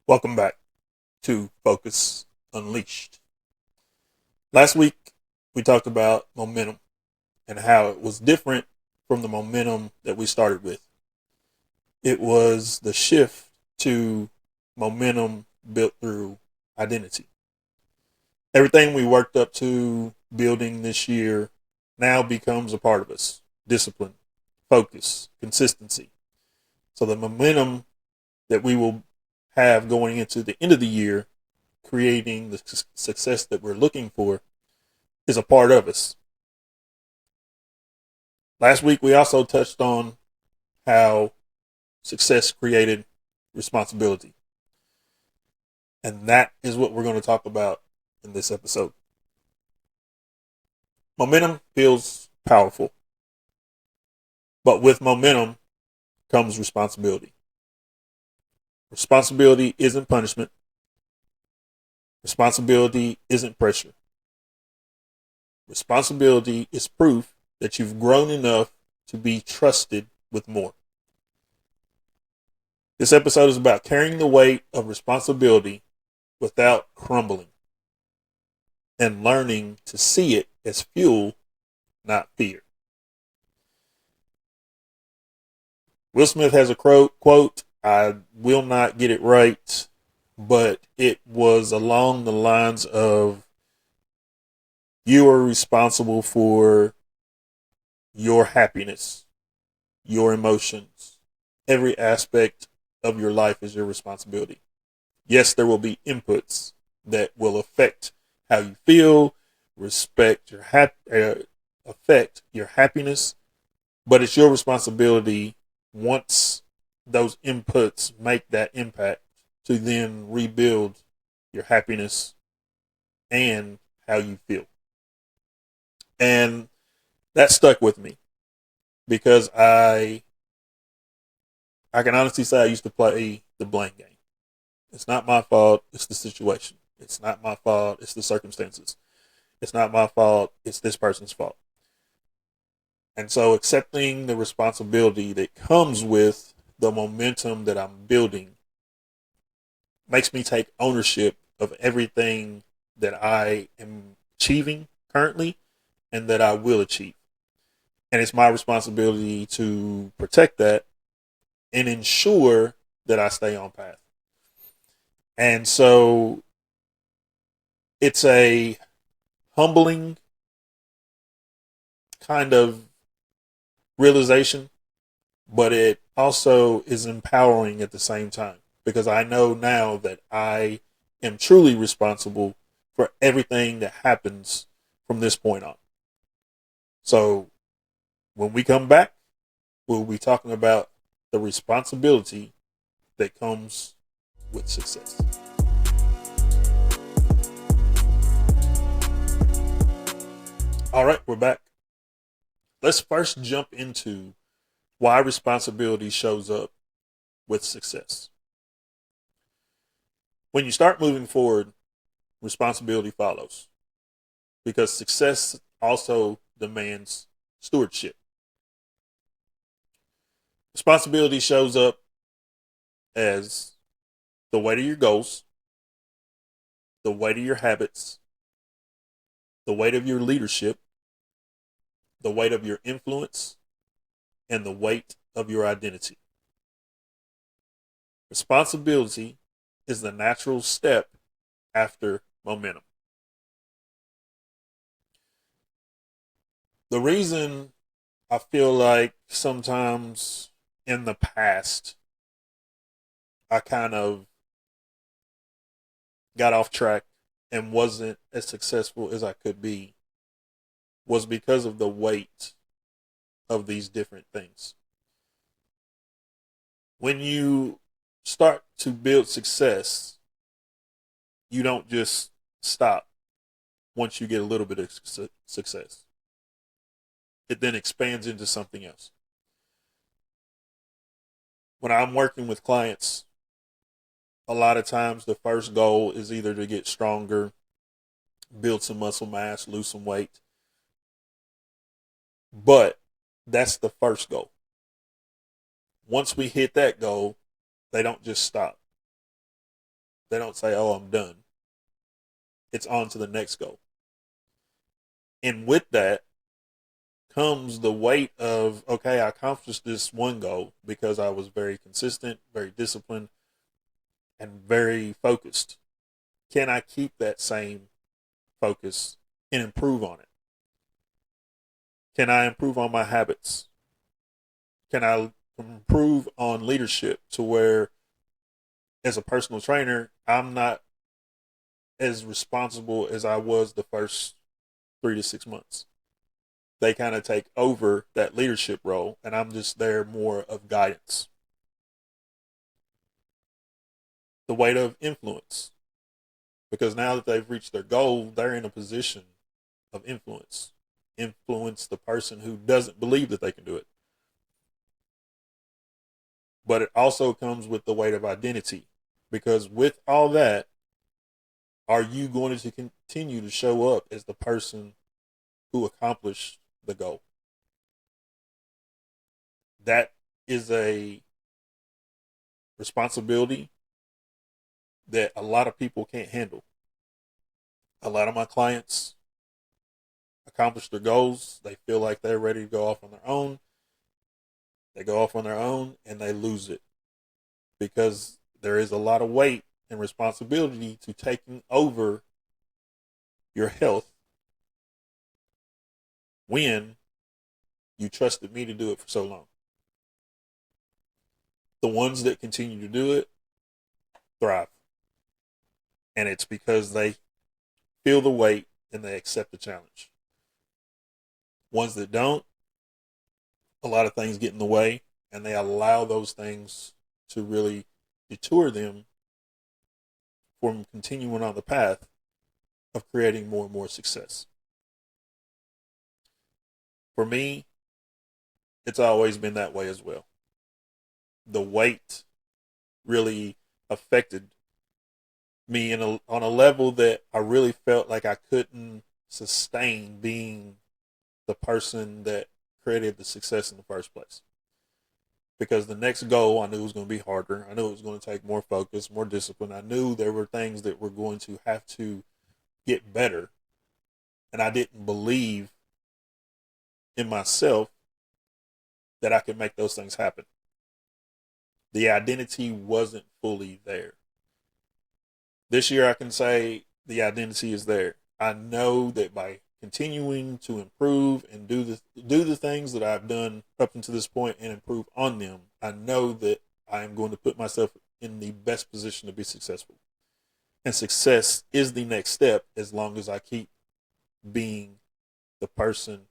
Welcome back to Focus Unleashed. Last week, we talked about momentum and how it was different from the momentum that we started with. It was the shift to momentum built through identity. Everything we worked up to building this year now becomes a part of us. Discipline, focus, consistency. So the momentum that we will have going into the end of the year, creating the success that we're looking for, is a part of us. Last week, we also touched on how success created responsibility. And that is what we're going to talk about in this episode. Momentum feels powerful, but with momentum comes responsibility. Responsibility isn't punishment. Responsibility isn't pressure. Responsibility is proof that you've grown enough to be trusted with more. This episode is about carrying the weight of responsibility without crumbling and learning to see it as fuel, not fear. Will Smith has a quote. I will not get it right, but it was along the lines of, you are responsible for your happiness, your emotions. Every aspect of your life is your responsibility. Yes, there will be inputs that will affect how you feel, affect your happiness, but it's your responsibility once those inputs make that impact to then rebuild your happiness and how you feel. And that stuck with me because I can honestly say I used to play the blame game. It's not my fault, it's the situation. It's not my fault, it's the circumstances. It's not my fault, it's this person's fault. And so accepting the responsibility that comes with the momentum that I'm building makes me take ownership of everything that I am achieving currently and that I will achieve. And it's my responsibility to protect that and ensure that I stay on path. And so it's a humbling kind of realization, but it also is empowering at the same time because I know now that I am truly responsible for everything that happens from this point on. So when we come back, we'll be talking about the responsibility that comes with success. All right, we're back. Let's first jump into why responsibility shows up with success. When you start moving forward, responsibility follows because success also demands stewardship. Responsibility shows up as the weight of your goals, the weight of your habits, the weight of your leadership, the weight of your influence, and the weight of your identity. Responsibility is the natural step after momentum. The reason I feel like sometimes in the past I kind of got off track and wasn't as successful as I could be was because of the weight of these different things. When you start to build success, you don't just stop once you get a little bit of success. It then expands into something else. When I'm working with clients, a lot of times the first goal is either to get stronger, build some muscle mass, lose some weight. But that's the first goal. Once we hit that goal, they don't just stop. They don't say, oh, I'm done. It's on to the next goal. And with that comes the weight of, okay, I accomplished this one goal because I was very consistent, very disciplined, and very focused. Can I keep that same focus and improve on it? Can I improve on my habits? Can I improve on leadership to where, as a personal trainer, I'm not as responsible as I was the first 3 to 6 months? They kind of take over that leadership role, and I'm just there more of guidance. The weight of influence, because now that they've reached their goal, they're in a position of influence. Influence the person who doesn't believe that they can do it. But it also comes with the weight of identity, because with all that, are you going to continue to show up as the person who accomplished the goal? That is a responsibility that a lot of people can't handle. A lot of my clients accomplish their goals. They feel like they're ready to go off on their own. They go off on their own and they lose it, because there is a lot of weight and responsibility to taking over your health when you trusted me to do it for so long. The ones that continue to do it thrive. And it's because they feel the weight and they accept the challenge. Ones that don't, a lot of things get in the way, and they allow those things to really detour them from continuing on the path of creating more and more success. For me, it's always been that way as well. The weight really affected me on a level that I really felt like I couldn't sustain being the person that created the success in the first place. Because the next goal I knew was going to be harder. I knew it was going to take more focus, more discipline. I knew there were things that were going to have to get better. And I didn't believe in myself that I could make those things happen. The identity wasn't fully there. This year I can say the identity is there. I know that by continuing to improve and do the things that I've done up until this point and improve on them, I know that I am going to put myself in the best position to be successful. And success is the next step, as long as I keep being the person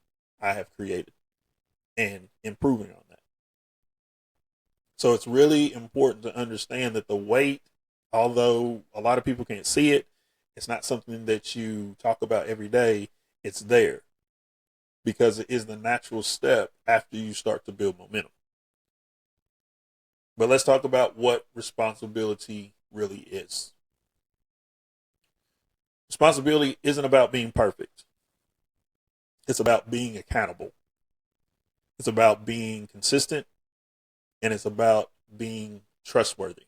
I have created and improving on that. So it's really important to understand that the weight, although a lot of people can't see it, it's not something that you talk about every day. It's there because it is the natural step after you start to build momentum. But let's talk about what responsibility really is. Responsibility isn't about being perfect. It's about being accountable. It's about being consistent, and it's about being trustworthy.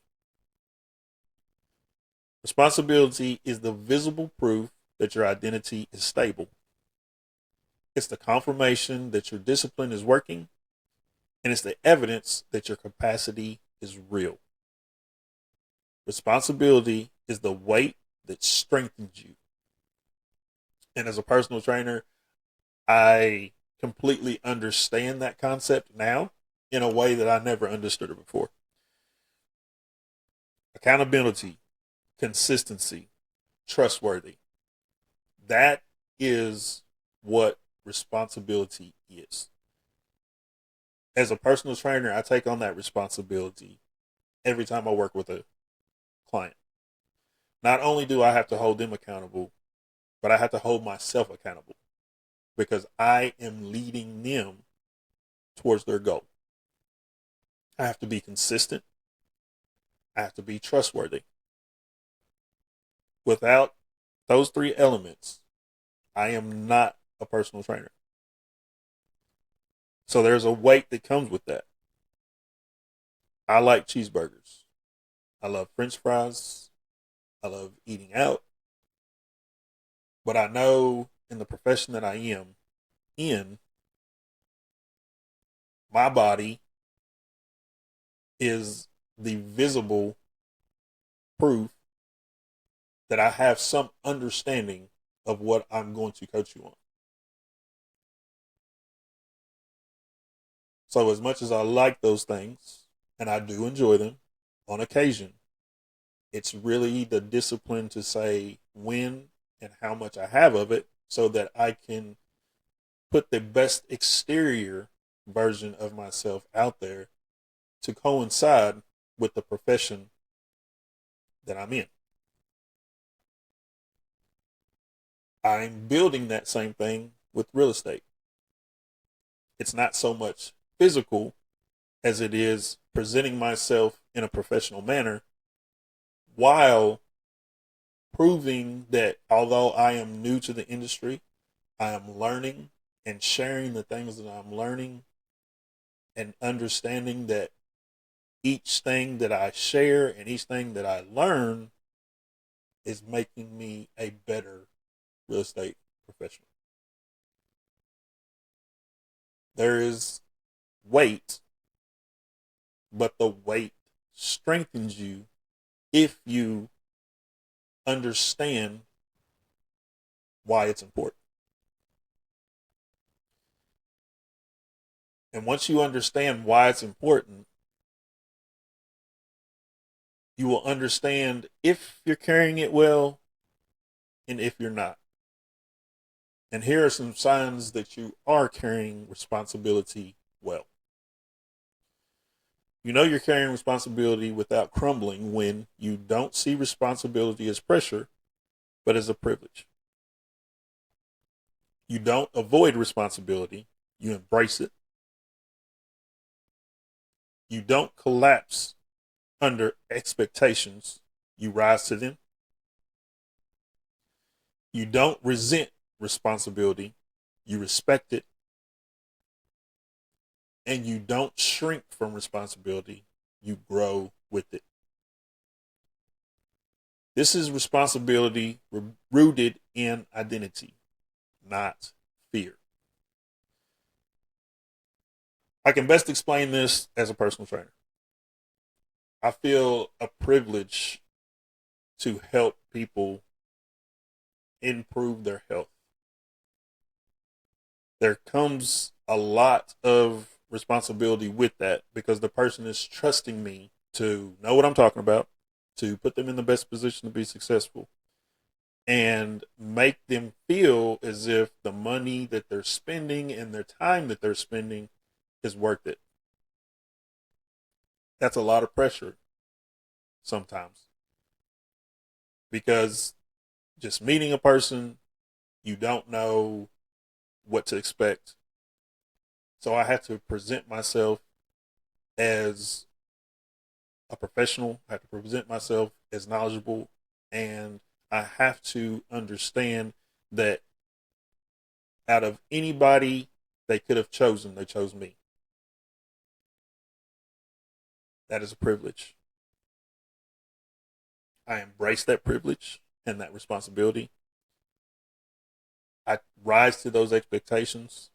Responsibility is the visible proof that your identity is stable. It's the confirmation that your discipline is working, and it's the evidence that your capacity is real. Responsibility is the weight that strengthens you. And as a personal trainer, I completely understand that concept now in a way that I never understood it before. Accountability, consistency, trustworthy. That is what responsibility is. As a personal trainer, I take on that responsibility every time I work with a client. Not only do I have to hold them accountable, but I have to hold myself accountable, because I am leading them towards their goal. I have to be consistent. I have to be trustworthy. Without those three elements, I am not a personal trainer. So there's a weight that comes with that. I like cheeseburgers. I love French fries. I love eating out. But I know in the profession that I am in, my body is the visible proof that I have some understanding of what I'm going to coach you on. So, as much as I like those things, and I do enjoy them on occasion, it's really the discipline to say when and how much I have of it so that I can put the best exterior version of myself out there to coincide with the profession that I'm in. I'm building that same thing with real estate. It's not so much physical as it is presenting myself in a professional manner while proving that although I am new to the industry, I am learning and sharing the things that I'm learning and understanding that each thing that I share and each thing that I learn is making me a better real estate professional. There is weight, but the weight strengthens you if you understand why it's important. And once you understand why it's important, you will understand if you're carrying it well and if you're not. And here are some signs that you are carrying responsibility well. You know you're carrying responsibility without crumbling when you don't see responsibility as pressure, but as a privilege. You don't avoid responsibility, you embrace it. You don't collapse under expectations, you rise to them. You don't resent responsibility, you respect it. And you don't shrink from responsibility, you grow with it. This is responsibility rooted in identity, not fear. I can best explain this as a personal trainer. I feel a privilege to help people improve their health. There comes a lot of responsibility with that because the person is trusting me to know what I'm talking about, to put them in the best position to be successful, and make them feel as if the money that they're spending and their time that they're spending is worth it. That's a lot of pressure sometimes because just meeting a person, you don't know what to expect. So I have to present myself as a professional. I have to present myself as knowledgeable, and I have to understand that out of anybody they could have chosen, they chose me. That is a privilege. I embrace that privilege and that responsibility. I rise to those expectations,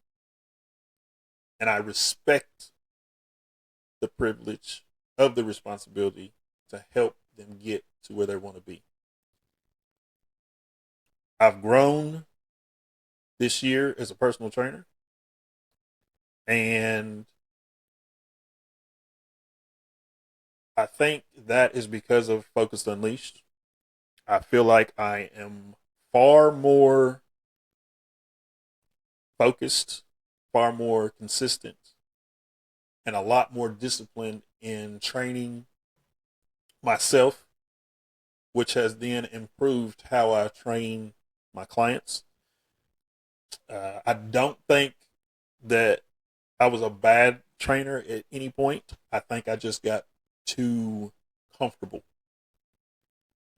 and I respect the privilege of the responsibility to help them get to where they want to be. I've grown this year as a personal trainer, and I think that is because of Focused Unleashed. I feel like I am far more focused, far more consistent, and a lot more disciplined in training myself, which has then improved how I train my clients. I don't think that I was a bad trainer at any point. I think I just got too comfortable.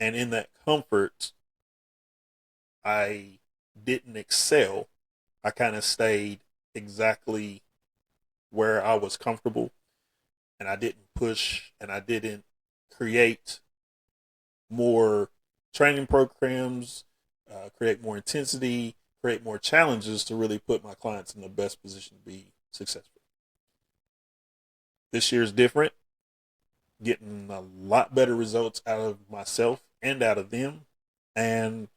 And in that comfort, I didn't excel. I kind of stayed exactly where I was comfortable, and I didn't push and I didn't create more training programs, create more intensity, create more challenges to really put my clients in the best position to be successful. This year is different, getting a lot better results out of myself and out of them. And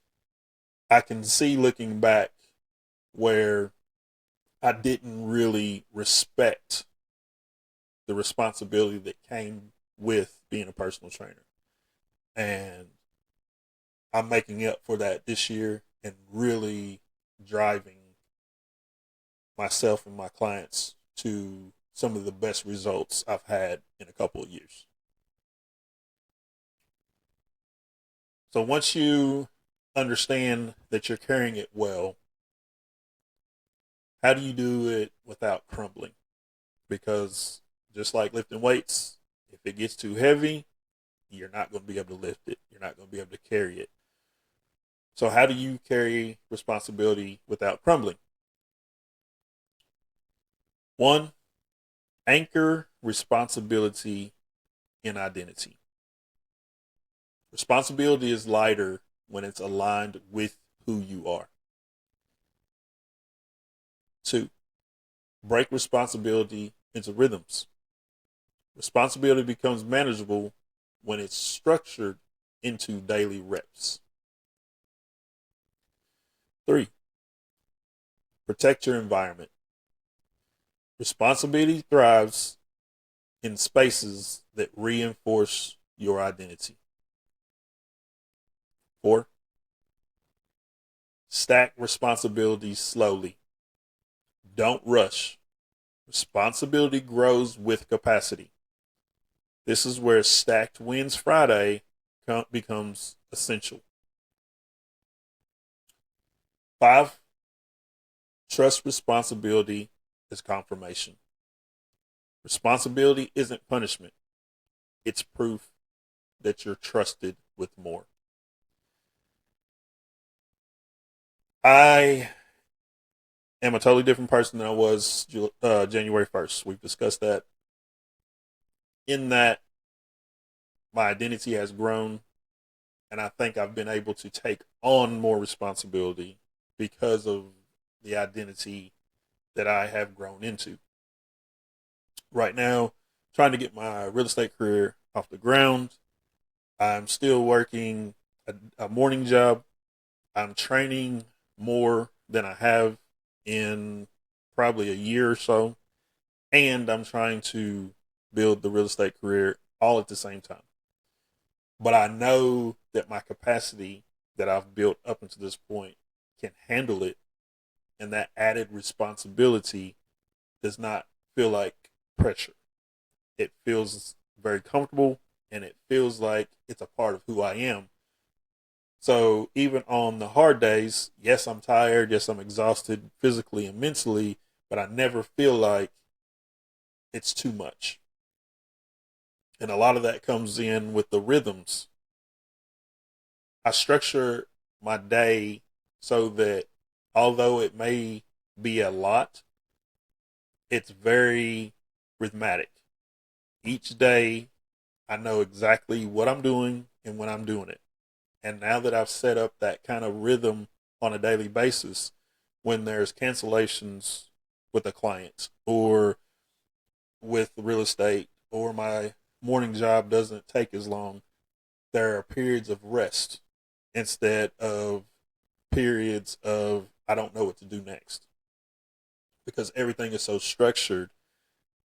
I can see looking back where I didn't really respect the responsibility that came with being a personal trainer. And I'm making up for that this year and really driving myself and my clients to some of the best results I've had in a couple of years. So once you understand that you're carrying it well, how do you do it without crumbling? Because just like lifting weights, if it gets too heavy, you're not going to be able to lift it. You're not going to be able to carry it. So how do you carry responsibility without crumbling? One, anchor responsibility in identity. Responsibility is lighter when it's aligned with who you are. Two, break responsibility into rhythms. Responsibility becomes manageable when it's structured into daily reps. Three, protect your environment. Responsibility thrives in spaces that reinforce your identity. Four, stack responsibilities slowly. Don't rush. Responsibility grows with capacity. This is where stacked wins Friday becomes essential. Five, trust responsibility is confirmation. Responsibility isn't punishment. It's proof that you're trusted with more. I am a totally different person than I was January 1st. We've discussed that. In that, my identity has grown, and I think I've been able to take on more responsibility because of the identity that I have grown into. Right now, trying to get my real estate career off the ground. I'm still working a morning job. I'm training more than I have in probably a year or so. And I'm trying to build the real estate career all at the same time. But I know that my capacity that I've built up until this point can handle it. And that added responsibility does not feel like pressure. It feels very comfortable and it feels like it's a part of who I am. So even on the hard days, yes, I'm tired. Yes, I'm exhausted physically and mentally, but I never feel like it's too much. And a lot of that comes in with the rhythms. I structure my day so that although it may be a lot, it's very rhythmic. Each day, I know exactly what I'm doing and when I'm doing it. And now that I've set up that kind of rhythm on a daily basis, when there's cancellations with a client or with real estate or my morning job doesn't take as long, there are periods of rest instead of periods of I don't know what to do next. Because everything is so structured,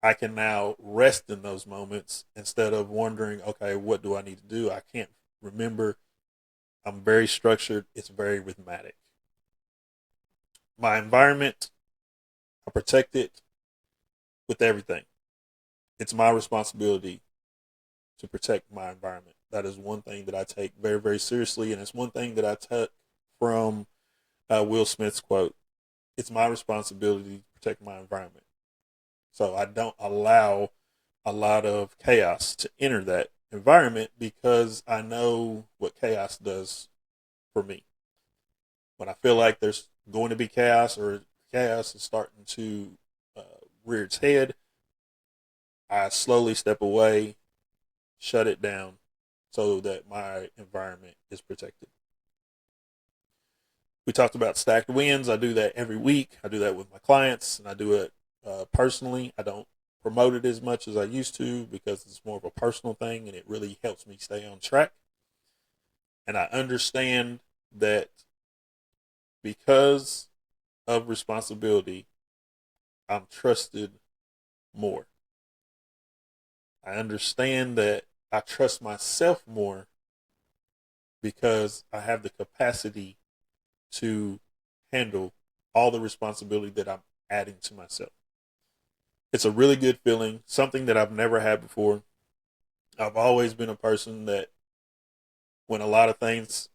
I can now rest in those moments instead of wondering, okay, what do I need to do? I can't remember. I'm very structured. It's very rhythmic. My environment, I protect it with everything. It's my responsibility to protect my environment. That is one thing that I take very, very seriously. And it's one thing that I took from Will Smith's quote. It's my responsibility to protect my environment. So I don't allow a lot of chaos to enter that environment because I know what chaos does for me. When I feel like there's going to be chaos or chaos is starting to uh, rear its head, I slowly step away, shut it down so that my environment is protected. We talked about stacked wins. I do that every week. I do that with my clients, and I do it personally. I don't promote it as much as I used to because it's more of a personal thing, and it really helps me stay on track. And I understand that because of responsibility, I'm trusted more. I understand that I trust myself more because I have the capacity to handle all the responsibility that I'm adding to myself. It's a really good feeling, something that I've never had before. I've always been a person that when a lot of things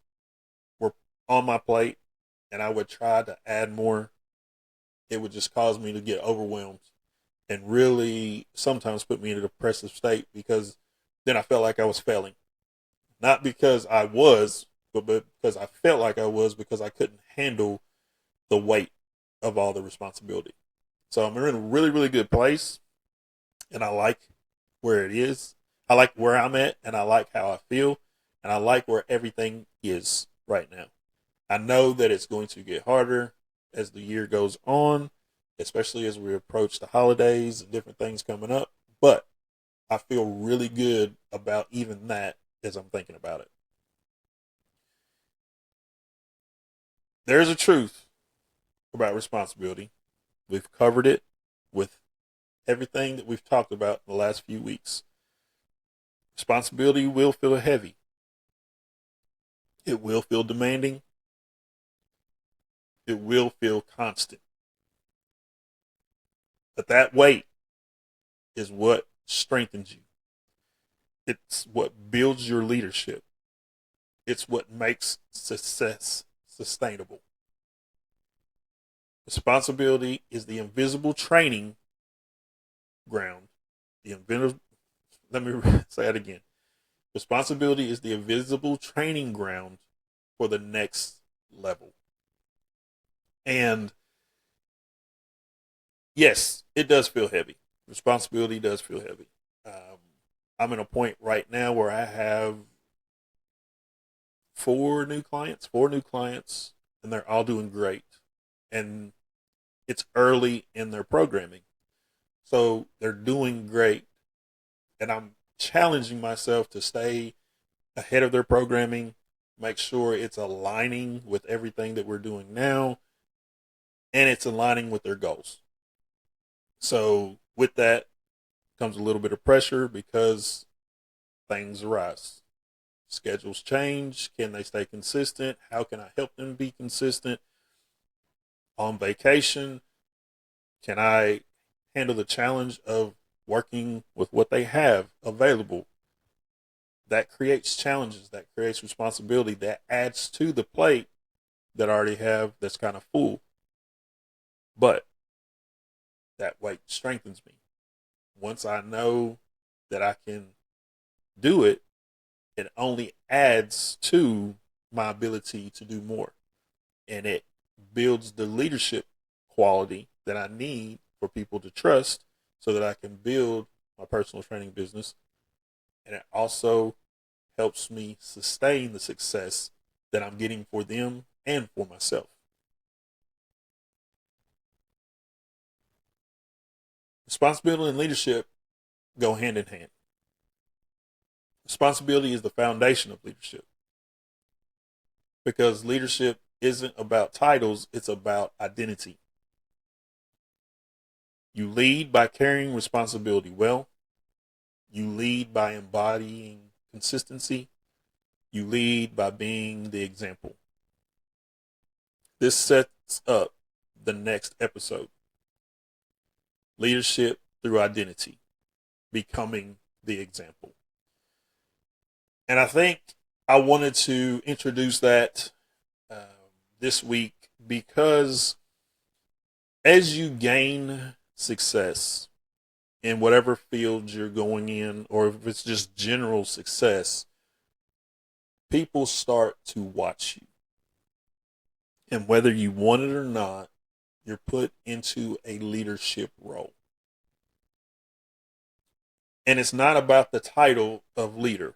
were on my plate and I would try to add more, it would just cause me to get overwhelmed and really sometimes put me in a depressive state because then I felt like I was failing. Not because I was, but because I felt like I was because I couldn't handle the weight of all the responsibility. So I'm in a really, really good place, and I like where it is. I like where I'm at, and I like how I feel, and I like where everything is right now. I know that it's going to get harder as the year goes on, especially as we approach the holidays and different things coming up, but I feel really good about even that as I'm thinking about it. There's a truth about responsibility. We've covered it with everything that we've talked about in the last few weeks. Responsibility will feel heavy. It will feel demanding. It will feel constant. But that weight is what strengthens you. It's what builds your leadership. It's what makes success sustainable. Responsibility is the invisible training ground. The invisible, let me say it again. Responsibility is the invisible training ground for the next level. And yes, it does feel heavy. Responsibility does feel heavy. I'm in a point right now where I have four new clients, and they're all doing great. And it's early in their programming. So they're doing great. And I'm challenging myself to stay ahead of their programming, make sure it's aligning with everything that we're doing now, and it's aligning with their goals. So with that comes a little bit of pressure because things arise. Schedules change. Can they stay consistent? How can I help them be consistent? On vacation, can I handle the challenge of working with what they have available? That creates challenges, that creates responsibility, that adds to the plate that I already have that's kind of full. But that weight strengthens me. Once I know that I can do it, it only adds to my ability to do more. And it builds the leadership quality that I need for people to trust so that I can build my personal training business. And it also helps me sustain the success that I'm getting for them and for myself. Responsibility and leadership go hand in hand. Responsibility is the foundation of leadership because leadership isn't about titles, it's about identity. You lead by carrying responsibility well. You lead by embodying consistency. You lead by being the example. This sets up the next episode. Leadership through identity, becoming the example. And I think I wanted to introduce that this week because as you gain success in whatever field you're going in, or if it's just general success, people start to watch you. And whether you want it or not, you're put into a leadership role. And it's not about the title of leader.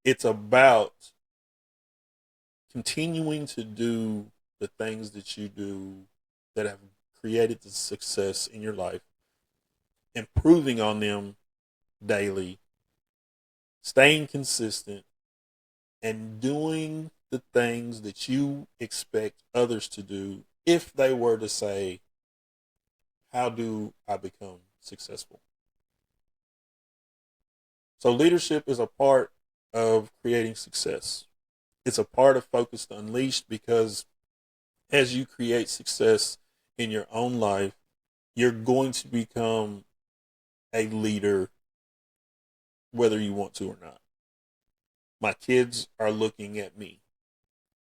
It's about continuing to do the things that you do that have created the success in your life, improving on them daily, staying consistent, and doing the things that you expect others to do if they were to say, how do I become successful? So leadership is a part of creating success. It's a part of Focused Unleashed because as you create success in your own life, you're going to become a leader whether you want to or not. My kids are looking at me.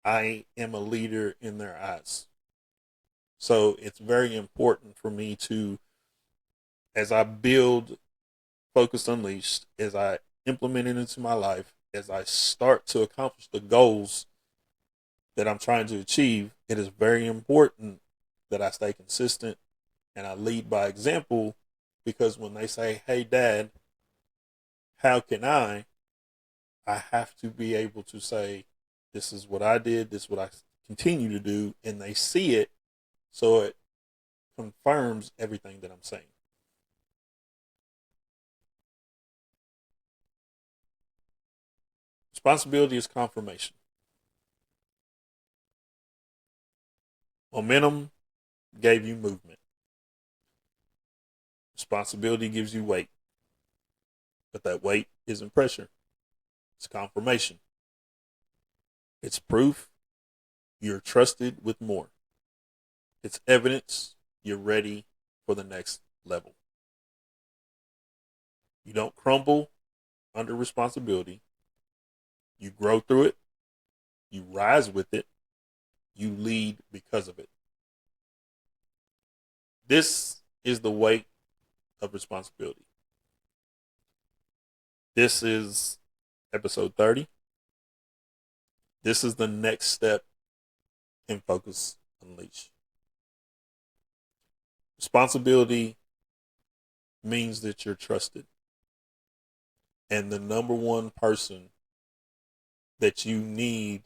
I am a leader in their eyes. So it's very important for me to, as I build Focused Unleashed, as I implement it into my life, as I start to accomplish the goals that I'm trying to achieve, it is very important that I stay consistent and I lead by example, because when they say, hey, Dad, how can I have to be able to say, this is what I did, this is what I continue to do, and they see it, so it confirms everything that I'm saying. Responsibility is confirmation. Momentum gave you movement. Responsibility gives you weight. But that weight isn't pressure. It's confirmation. It's proof you're trusted with more. It's evidence you're ready for the next level. You don't crumble under responsibility. You grow through it. You rise with it. You lead because of it. This is the weight of responsibility. This is episode 30. This is the next step in Focus Unleash. Responsibility means that you're trusted. And the number one person that you need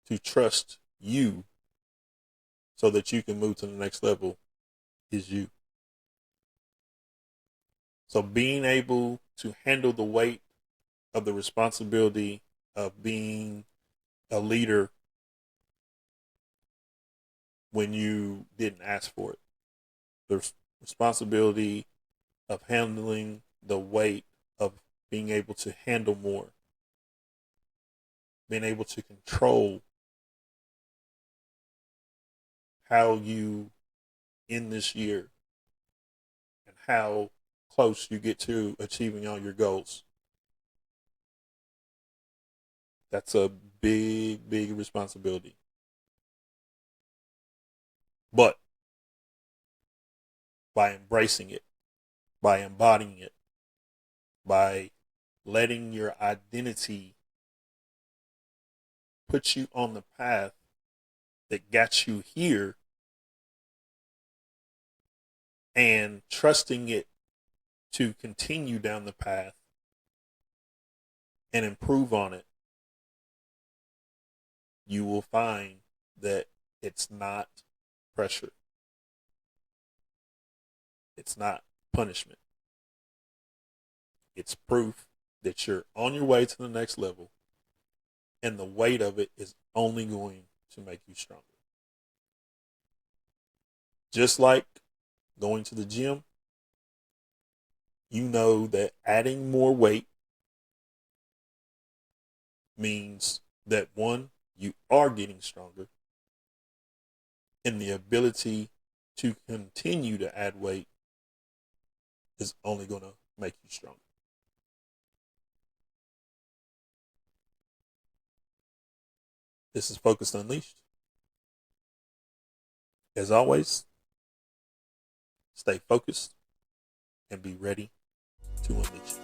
to trust you so that you can move to the next level is you. So being able to handle the weight of the responsibility of being a leader when you didn't ask for it, the responsibility of handling the weight of being able to handle more, being able to control how you end this year and how close you get to achieving all your goals. That's a big, big responsibility. But by embracing it, by embodying it, by letting your identity put you on the path that got you here and trusting it to continue down the path and improve on it, you will find that it's not pressure. It's not punishment. It's proof that you're on your way to the next level, and the weight of it is only going to make you stronger. Just like going to the gym, you know that adding more weight means that one, you are getting stronger, and the ability to continue to add weight is only going to make you stronger. This is Focused Unleashed. As always, stay focused and be ready to unleash.